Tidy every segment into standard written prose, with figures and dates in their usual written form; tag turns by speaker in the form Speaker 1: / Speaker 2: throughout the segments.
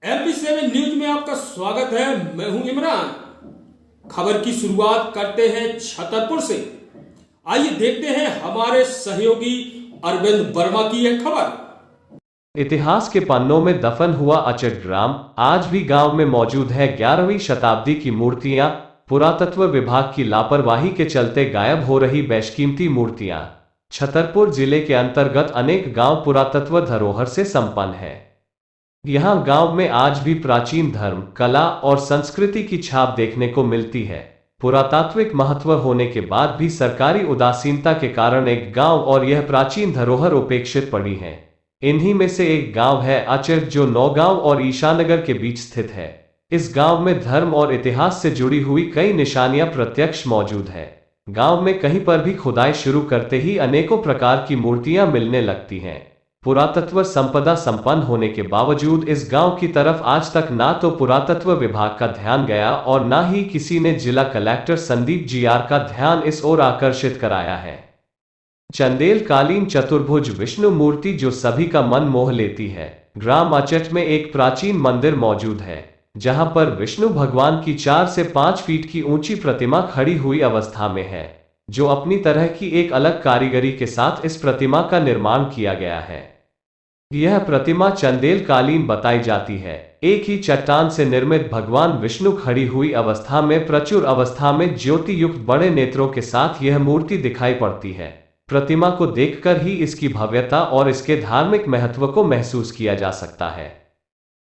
Speaker 1: MP7 news में आपका स्वागत है। मैं हूं इमरान। खबर की शुरुआत करते हैं छतरपुर से। आइए देखते हैं हमारे सहयोगी अरविंद वर्मा की यह खबर।
Speaker 2: इतिहास के पन्नों में दफन हुआ अचट ग्राम आज भी गांव में मौजूद है। 11वीं शताब्दी की मूर्तियां, पुरातत्व विभाग की लापरवाही के चलते गायब हो रही बेशकीमती मूर्तियां। छतरपुर जिले के अंतर्गत अनेक गांव पुरातत्व धरोहर से संपन्न है। यहाँ गांव में आज भी प्राचीन धर्म, कला और संस्कृति की छाप देखने को मिलती है। पुरातात्विक महत्व होने के बाद भी सरकारी उदासीनता के कारण एक गांव और यह प्राचीन धरोहर उपेक्षित पड़ी है। इन्हीं में से एक गांव है अचट, जो नौगांव और ईशानगर के बीच स्थित है। इस गांव में धर्म और इतिहास से जुड़ी हुई कई निशानियां प्रत्यक्ष मौजूद है। गांव में कहीं पर भी खुदाई शुरू करते ही अनेकों प्रकार की मूर्तियां मिलने लगती हैं। पुरातत्व संपदा संपन्न होने के बावजूद इस गांव की तरफ आज तक ना तो पुरातत्व विभाग का ध्यान गया और ना ही किसी ने जिला कलेक्टर संदीप जीआर का ध्यान इस ओर आकर्षित कराया है। चंदेल कालीन चतुर्भुज विष्णु मूर्ति जो सभी का मन मोह लेती है। ग्राम अचट में एक प्राचीन मंदिर मौजूद है, जहां पर विष्णु भगवान की 4 से 5 फीट की ऊंची प्रतिमा खड़ी हुई अवस्था में है, जो अपनी तरह की एक अलग कारीगरी के साथ इस प्रतिमा का निर्माण किया गया है। यह प्रतिमा चंदेल कालीन बताई जाती है। एक ही चट्टान से निर्मित भगवान विष्णु खड़ी हुई अवस्था में प्रचुर अवस्था में ज्योति युक्त बड़े नेत्रों के साथ यह मूर्ति दिखाई पड़ती है। प्रतिमा को देखकर ही इसकी भव्यता और इसके धार्मिक महत्व को महसूस किया जा सकता है।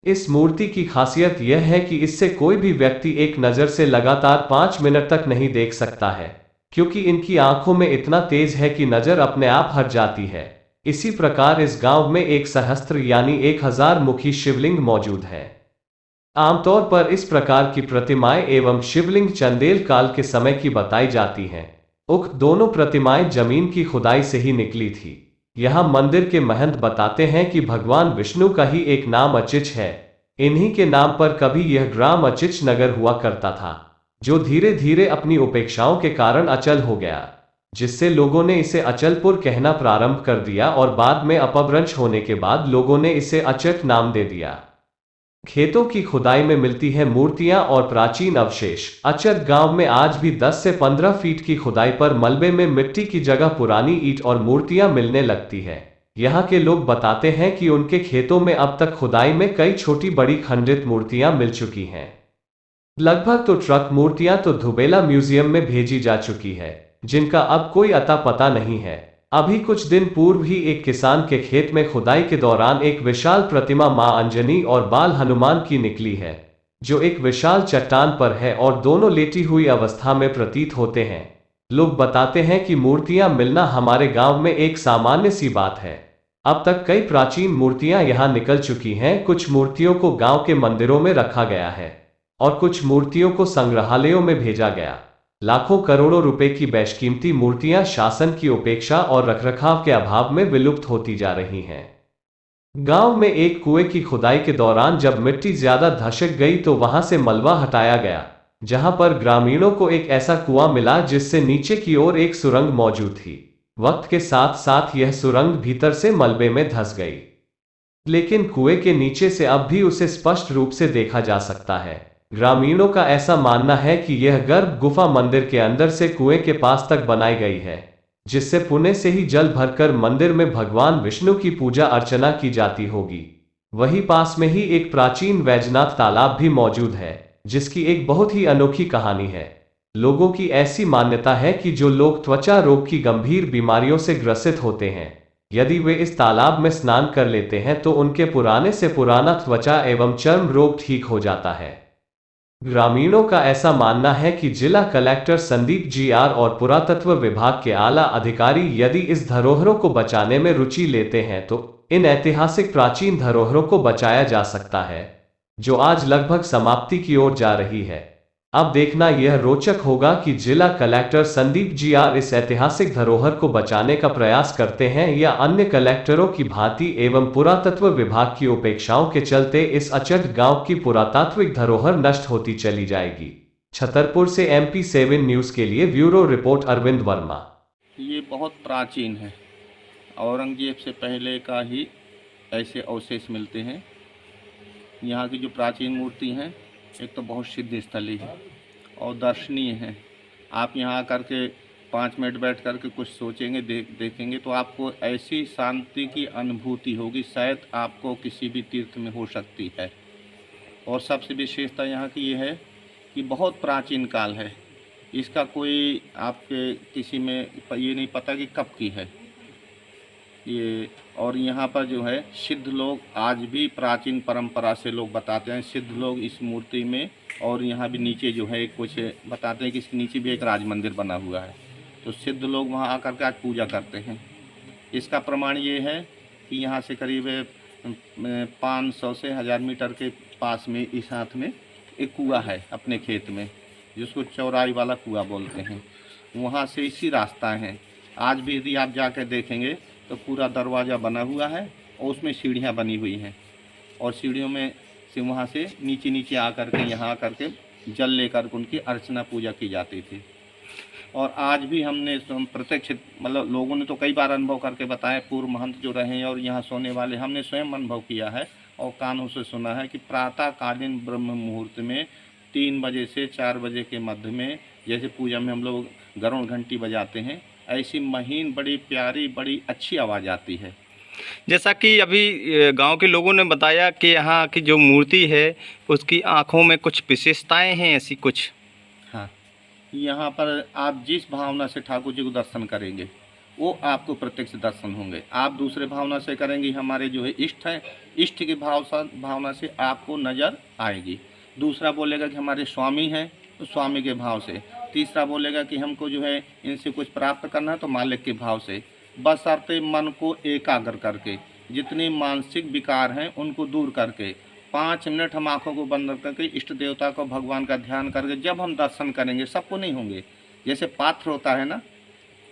Speaker 2: इस मूर्ति की खासियत यह है कि इससे कोई भी व्यक्ति एक नज़र से लगातार 5 मिनट तक नहीं देख सकता है, क्योंकि इनकी आंखों में इतना तेज है कि नज़र अपने आप हट जाती है। इसी प्रकार इस गांव में एक सहस्त्र यानी 1000 मुखी शिवलिंग मौजूद है। आमतौर पर इस प्रकार की प्रतिमाएं एवं शिवलिंग चंदेल काल के समय की बताई जाती हैं। उक्त दोनों प्रतिमाएं जमीन की खुदाई से ही निकली थी। यहाँ मंदिर के महंत बताते हैं कि भगवान विष्णु का ही एक नाम अचिच है। इन्हीं के नाम पर कभी यह ग्राम अचिच नगर हुआ करता था, जो धीरे धीरे अपनी उपेक्षाओं के कारण अचल हो गया, जिससे लोगों ने इसे अचलपुर कहना प्रारंभ कर दिया और बाद में अपभ्रंश होने के बाद लोगों ने इसे अचट नाम दे दिया। खेतों की खुदाई में मिलती है मूर्तियां और प्राचीन अवशेष। अचट गांव में आज भी 10 से 15 फीट की खुदाई पर मलबे में मिट्टी की जगह पुरानी ईंट और मूर्तियां मिलने लगती है। यहाँ के लोग बताते हैं कि उनके खेतों में अब तक खुदाई में कई छोटी बड़ी खंडित मूर्तियां मिल चुकी हैं। लगभग तो ट्रक मूर्तियां तो धुबेला म्यूजियम में भेजी जा चुकी है, जिनका अब कोई अता पता नहीं है। अभी कुछ दिन पूर्व ही एक किसान के खेत में खुदाई के दौरान एक विशाल प्रतिमा मां अंजनी और बाल हनुमान की निकली है, जो एक विशाल चट्टान पर है और दोनों लेटी हुई अवस्था में प्रतीत होते हैं। लोग बताते हैं कि मूर्तियां मिलना हमारे गांव में एक सामान्य सी बात है। अब तक कई प्राचीन मूर्तियां यहां निकल चुकी हैं। कुछ मूर्तियों को गांव के मंदिरों में रखा गया है और कुछ मूर्तियों को संग्रहालयों में भेजा गया। लाखों करोड़ों रुपए की बेशकीमती मूर्तियां शासन की उपेक्षा और रखरखाव के अभाव में विलुप्त होती जा रही हैं। गांव में एक कुएं की खुदाई के दौरान जब मिट्टी ज्यादा धसक गई तो वहां से मलबा हटाया गया, जहां पर ग्रामीणों को एक ऐसा कुआं मिला जिससे नीचे की ओर एक सुरंग मौजूद थी। वक्त के साथ साथ यह सुरंग भीतर से मलबे में धंस गई, लेकिन कुएं के नीचे से अब भी उसे स्पष्ट रूप से देखा जा सकता है। ग्रामीणों का ऐसा मानना है कि यह गर्भ गुफा मंदिर के अंदर से कुएं के पास तक बनाई गई है, जिससे पुणे से ही जल भरकर मंदिर में भगवान विष्णु की पूजा अर्चना की जाती होगी। वहीं पास में ही एक प्राचीन वैजनाथ तालाब भी मौजूद है, जिसकी एक बहुत ही अनोखी कहानी है। लोगों की ऐसी मान्यता है कि जो लोग त्वचा रोग की गंभीर बीमारियों से ग्रसित होते हैं, यदि वे इस तालाब में स्नान कर लेते हैं तो उनके पुराने से पुराना त्वचा एवं चर्म रोग ठीक हो जाता है। ग्रामीणों का ऐसा मानना है कि जिला कलेक्टर संदीप जीआर और पुरातत्व विभाग के आला अधिकारी यदि इस धरोहरों को बचाने में रुचि लेते हैं तो इन ऐतिहासिक प्राचीन धरोहरों को बचाया जा सकता है, जो आज लगभग समाप्ति की ओर जा रही है। अब देखना यह रोचक होगा कि जिला कलेक्टर संदीप जीआर इस ऐतिहासिक धरोहर को बचाने का प्रयास करते हैं या अन्य कलेक्टरों की भांति एवं पुरातत्व विभाग की उपेक्षाओं के चलते इस अचट गांव की पुरातात्विक धरोहर नष्ट होती चली जाएगी। छतरपुर से MP7 न्यूज के लिए ब्यूरो रिपोर्ट अरविंद वर्मा।
Speaker 3: ये बहुत प्राचीन है। औरंगजेब से पहले का ही ऐसे अवशेष मिलते हैं। यहाँ की जो प्राचीन मूर्ति हैं, एक तो बहुत सिद्ध स्थली है और दर्शनीय है। आप यहाँ आकर के 5 मिनट बैठ कर के कुछ सोचेंगे, देखेंगे तो आपको ऐसी शांति की अनुभूति होगी, शायद आपको किसी भी तीर्थ में हो सकती है। और सबसे विशेषता यहाँ की ये है कि बहुत प्राचीन काल है, इसका कोई आपके किसी में ये नहीं पता कि कब की है ये। और यहाँ पर जो है सिद्ध लोग आज भी प्राचीन परंपरा से लोग बताते हैं, सिद्ध लोग इस मूर्ति में, और यहाँ भी नीचे जो है कुछ बताते हैं कि इसके नीचे भी एक राज मंदिर बना हुआ है, तो सिद्ध लोग वहाँ आकर के आज पूजा करते हैं। इसका प्रमाण ये है कि यहाँ से करीब 500 से 1000 मीटर के पास में इस हाथ में एक कुआं है अपने खेत में, जिसको चौराई वाला कुआं बोलते हैं। वहाँ से इसी रास्ता है, आज भी यदि आप जाकर देखेंगे तो पूरा दरवाज़ा बना हुआ है और उसमें सीढ़ियाँ बनी हुई हैं, और सीढ़ियों में से वहाँ से नीचे नीचे आकर के यहाँ आकर के जल लेकर उनकी अर्चना पूजा की जाती थी। और आज भी हमने प्रत्यक्ष मतलब लोगों ने तो कई बार अनुभव करके बताया, पूर्व महंत जो रहे हैं और यहाँ सोने वाले, हमने स्वयं अनुभव किया है और कानों से सुना है कि प्रातःकालीन ब्रह्म मुहूर्त में 3 बजे से 4 बजे के मध्य में, जैसे पूजा में हम लोग गरुड़ घंटी बजाते हैं, ऐसी महीन बड़ी प्यारी बड़ी अच्छी आवाज़ आती है।
Speaker 4: जैसा कि अभी गांव के लोगों ने बताया कि यहाँ की जो मूर्ति है उसकी आँखों में कुछ विशेषताएं हैं, ऐसी कुछ।
Speaker 3: हाँ, यहाँ पर आप जिस भावना से ठाकुर जी को दर्शन करेंगे वो आपको प्रत्यक्ष दर्शन होंगे। आप दूसरे भावना से करेंगे, हमारे जो है इष्ट है, इष्ट की भावना से आपको नज़र आएगी। दूसरा बोलेगा कि हमारे स्वामी हैं, तो स्वामी के भाव से। तीसरा बोलेगा कि हमको जो है इनसे कुछ प्राप्त करना है, तो मालिक के भाव से। बशर्ते मन को एकाग्र करके, जितने मानसिक विकार हैं उनको दूर करके 5 मिनट हम आँखों को बंद करके इष्ट देवता को, भगवान का ध्यान करके जब हम दर्शन करेंगे, सबको नहीं होंगे, जैसे पात्र होता है ना,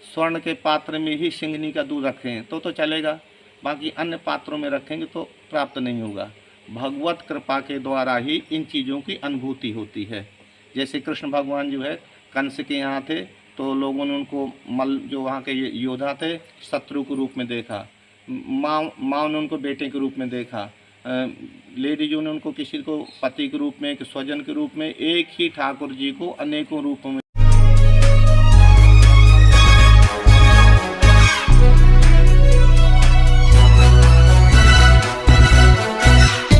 Speaker 3: स्वर्ण के पात्र में ही सिंगनी का दूध रखें तो चलेगा, बाकी अन्य पात्रों में रखेंगे तो प्राप्त नहीं होगा। भगवत कृपा के द्वारा ही इन चीज़ों की अनुभूति होती है। जैसे कृष्ण भगवान जो है कंस के यहाँ थे, तो लोगों ने उनको मल जो वहाँ के योद्धा थे शत्रु के रूप में देखा, माँ ने उनको बेटे के रूप में देखा, लेडीजों ने उनको किसी को पति के रूप में, एक स्वजन के रूप में, एक ही ठाकुर जी को अनेकों रूपों में